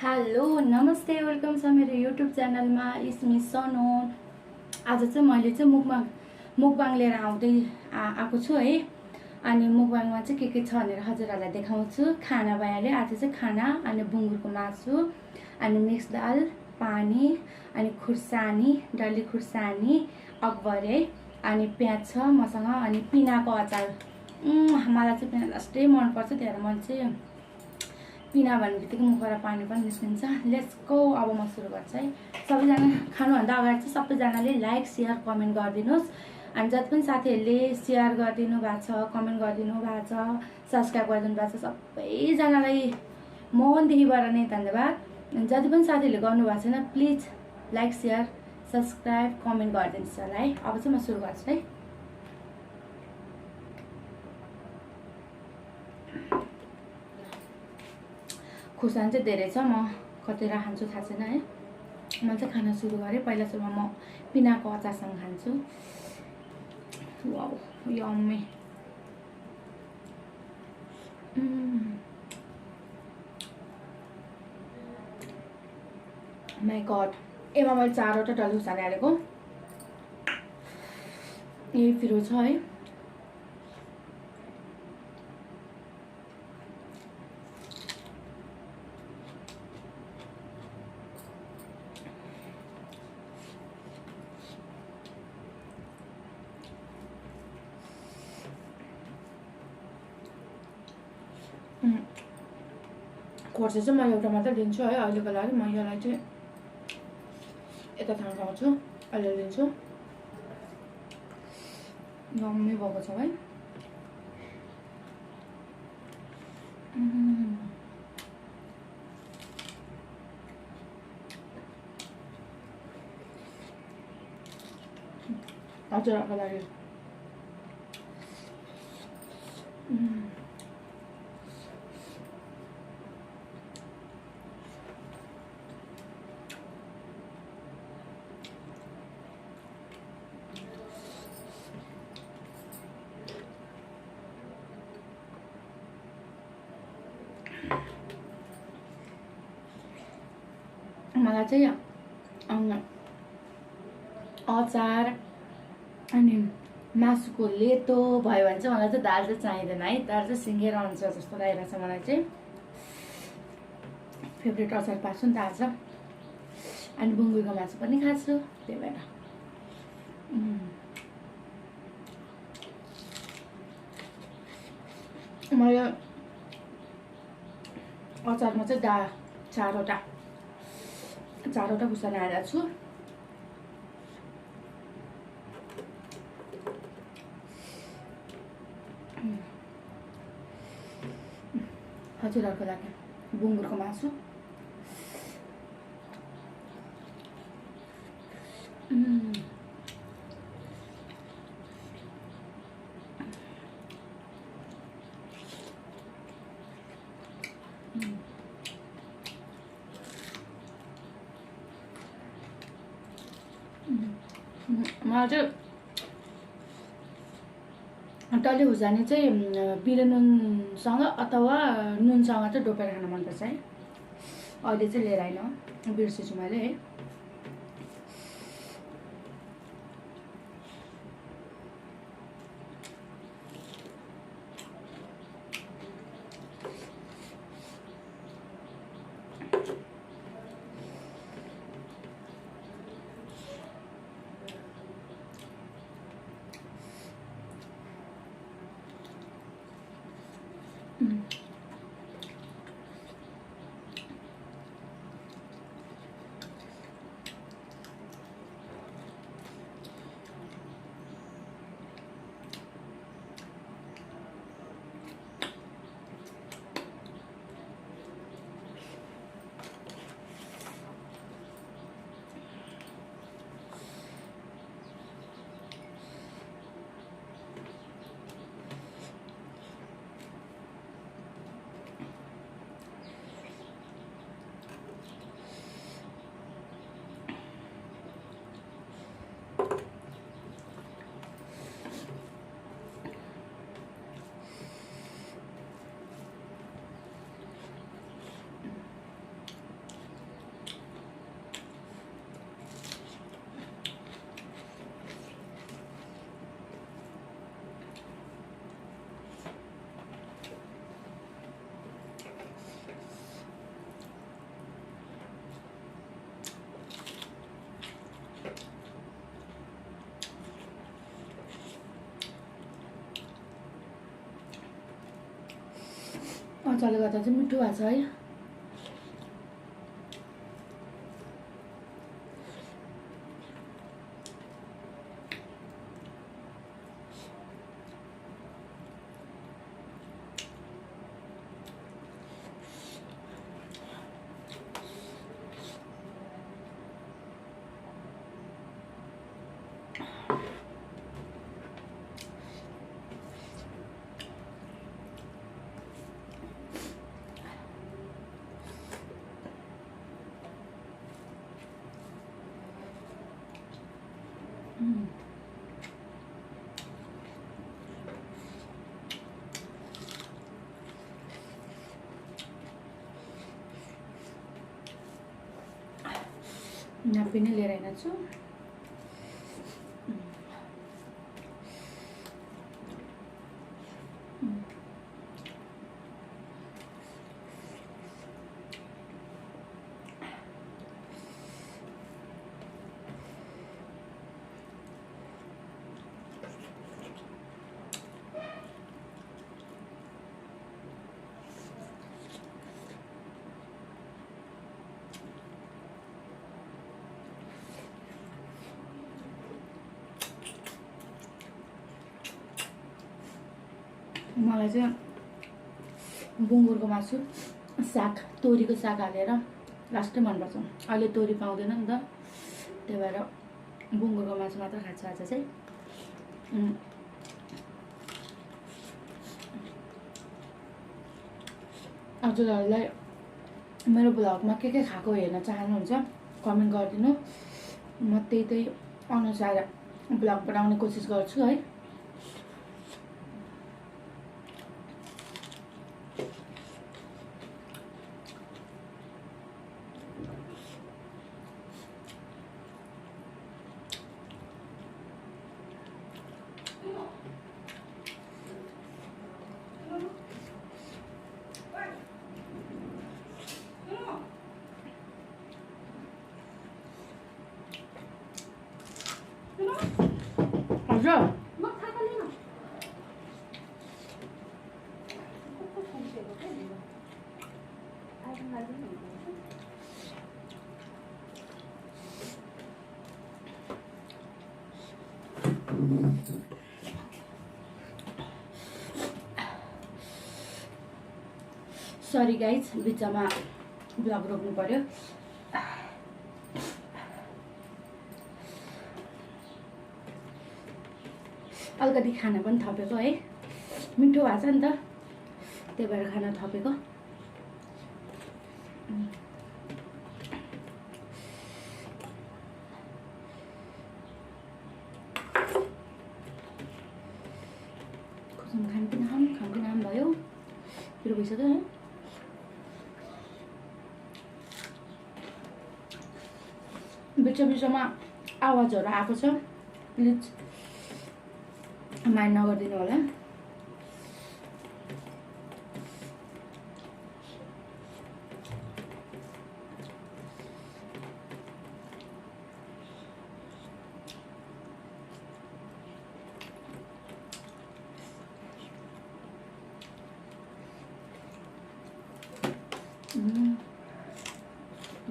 Hello नमस्ते welcome छ मेरो युट्युब च्यानलमा इस्मी सनो। आज चाहिँ मैले चाहिँ मुकबाङ लिएर आएको छु है। अनि मुकबाङमा चाहिँ के छ भनेर हजुरहरूलाई देखाउँछु। खाना भइहाल्यो। आज चाहिँ खाना अनि बुङ्गुरको मासु अनि मिक्स दाल पानी अनि खुर्सानी डल्ले खुर्सानी अकबर है अनि प्याज छ मसँग अनि पिनाको अचार। मलाई चाहिँ पिना लास्टै मनपर्छ त्यही भएर मैले चाहिँ पिना भन्ने बित्तिकै मुखबाट पानी पनि निस्किन्छ। Let's go. अब म सुरु गर्छु है। सबैजना खानुभन्दा अगाडि चाहिँ सबैजनाले लाइक शेयर कमेन्ट गरिदिनुहोस्। अनि जति पनि साथीहरूले शेयर गरिदिनु भएको छ कमेन्ट गरिदिनु भएको छ सब्सक्राइब गरिदिनु भएको छ सबैजनालाई मनदेखिबाट नै धन्यवाद। जति पनि साथीहरूले गर्नुभएको छैन please like share subscribe comment गरिदिनुहोस् होला है। अब चाहिँ म सुरु गर्छु है। खुर्सानी चाहिँ धेरै छ, म कति राख्छु थाहा छैन है। म चाहिँ खाना सुरु गरेँ। पहिला सुरुमा म पिनाको अचारसँग खान्छु। Wow yummy. My god. यसमा मैले 4वटा डल्ले खुर्सानी हालेको। यही पिरो छ है। खोर्सा चाहिँ म एउटा मात्र लिन्छु है अहिलेको लागि। म यसलाई चाहिँ यता थन्काउँछु अहिले लिन्छु। यम्मी भएको छ है। हजुरहरूको लागि मलाई चाहिँ अचार अनि मासुको लेतो भयो भने चाहिँ मलाई चाहिँ दाल चाहिँ चाहिँदैन है। दाल चाहिँ सिँगेर आउँछ जस्तो लागिरहेको छ मलाई चाहिँ। फेभरेट अचार पार्छु नि त आज। अनि बुङ्गुरको मासु पनि खान्छु त्यही भएर। मैले अचारमा चाहिँ 4वटा खुर्सानी हालेको छु। हजुरहरूको लागि बुङ्गुरको मासु। मलाई चाहिँ डल्ले खुर्सानी चाहिँ बिरे नुनसँग अथवा नुनसँग चाहिँ डोपेर खान मनपर्छ है। अहिले चाहिँ लिएर आइन बिर्सेछु मैले है। मसाले गर्दा चाहिँ मिठो भएको छ है। नापी नै लिएर आएको छु। मलाई चाहिँ बुङ्गुरको मासु साग, तोरीको साग हालेर लास्टै मनपर्छ। अहिले तोरी पाउँदैन नि त, त्यही भएर बुङ्गुरको मासु मात्र खान्छ आज चाहिँ। हजुरहरूलाई मेरो ब्लगमा के खाएको हेर्न चाहनुहुन्छ कमेन्ट गरिदिनु। म त्यही अनुसार ब्लग बनाउने कोसिस गर्छु है। हजुर सरी गाइज, बिचमा ब्लग रोक्नु पर्यो। अलिकति खाना पनि थपेको है, मिठो भएको छ नि त, त्यही भएर खाना थपेको। खानपिन भयो, पिरो भइसक्यो है। बिचमा आवाजहरू आएको छ, प्लिज माइन्ड नगरिदिनु होला।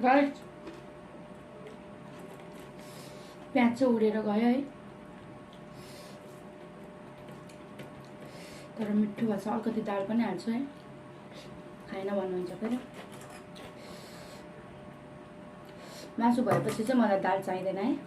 गाइस, प्याज चाहिँ उडेर गयो है, तर मिठो भएको छ। अलिकति दाल पनि हाल्छु है, खाएन भन्नुहुन्छ फेरि। मासु भएपछि चाहिँ मलाई दाल चाहिँदैन है।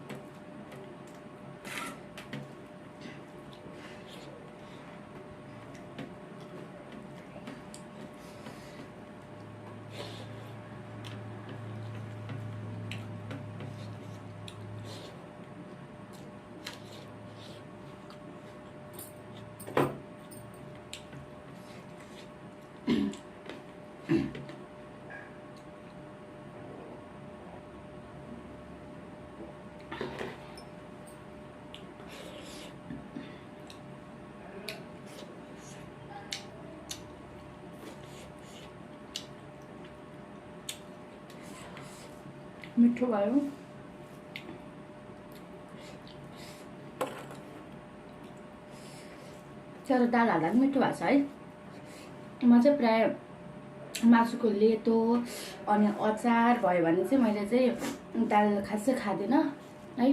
मिठो भयो। तर दाल हाल्दा पनि मिठो भएको छ है। म चाहिँ प्रायः मासुको लेतो अनि अचार भयो भने चाहिँ मैले चाहिँ दाल खासै खाँदिनँ है।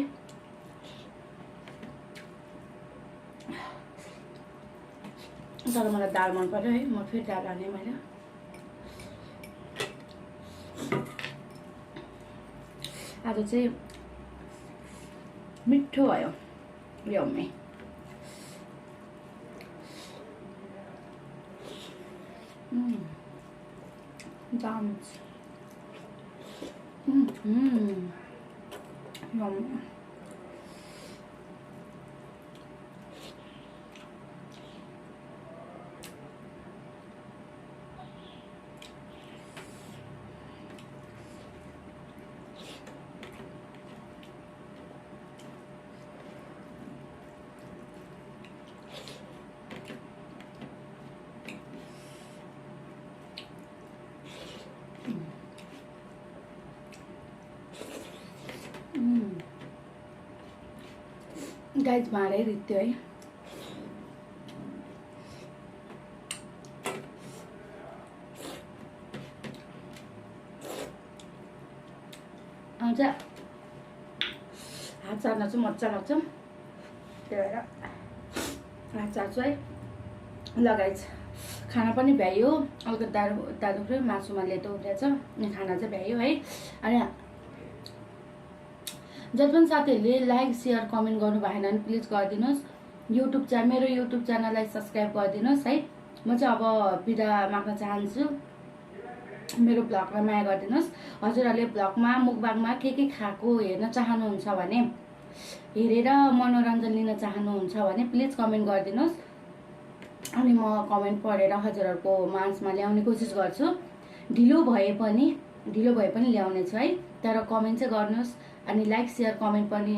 तर मलाई दाल मन पर्यो है, म फेरि दाल हालेँ मैले। आज चाहिँ मिठो भयो यम्मी। Dance. Yum. गाइज भाँडै रित्यो है। आउँछ हात चार्न चाहिँ मजा लाग्छ, त्यही भएर हात चार्छु है। ल गाइज खाना पनि भ्यायो, अलिकति दादुख्रो मासुमा लेतो उब्रेछ अनि खाना चाहिँ भ्यायो है। अनि जति पनि साथीहरूले लाइक सेयर कमेन्ट गर्नु भएन भने प्लिज गरिदिनुहोस्। मेरो युट्युब च्यानललाई सब्सक्राइब गरिदिनुहोस् है। म चाहिँ अब बिदा माग्न चाहन्छु, मेरो ब्लगलाई माया गरिदिनुहोस्। हजुरहरूले ब्लगमा मुकबाङमा के खाएको हेर्न चाहनुहुन्छ भने, हेरेर मनोरञ्जन लिन चाहनुहुन्छ भने प्लिज कमेन्ट गरिदिनुहोस्। अनि म कमेन्ट पढेर हजुरहरूको माझमा ल्याउने कोसिस गर्छु। ढिलो भए पनि ल्याउने छु है। तर कमेन्ट चाहिँ गर्नुहोस् अनि लाइक सेयर कमेन्ट पनि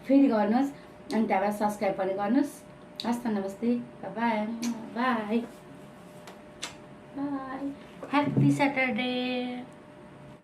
फेरि गर्नुहोस् अनि त्यहाँबाट सब्सक्राइब पनि गर्नुहोस्। हस् त, नमस्ते, by by by, happy Saturday.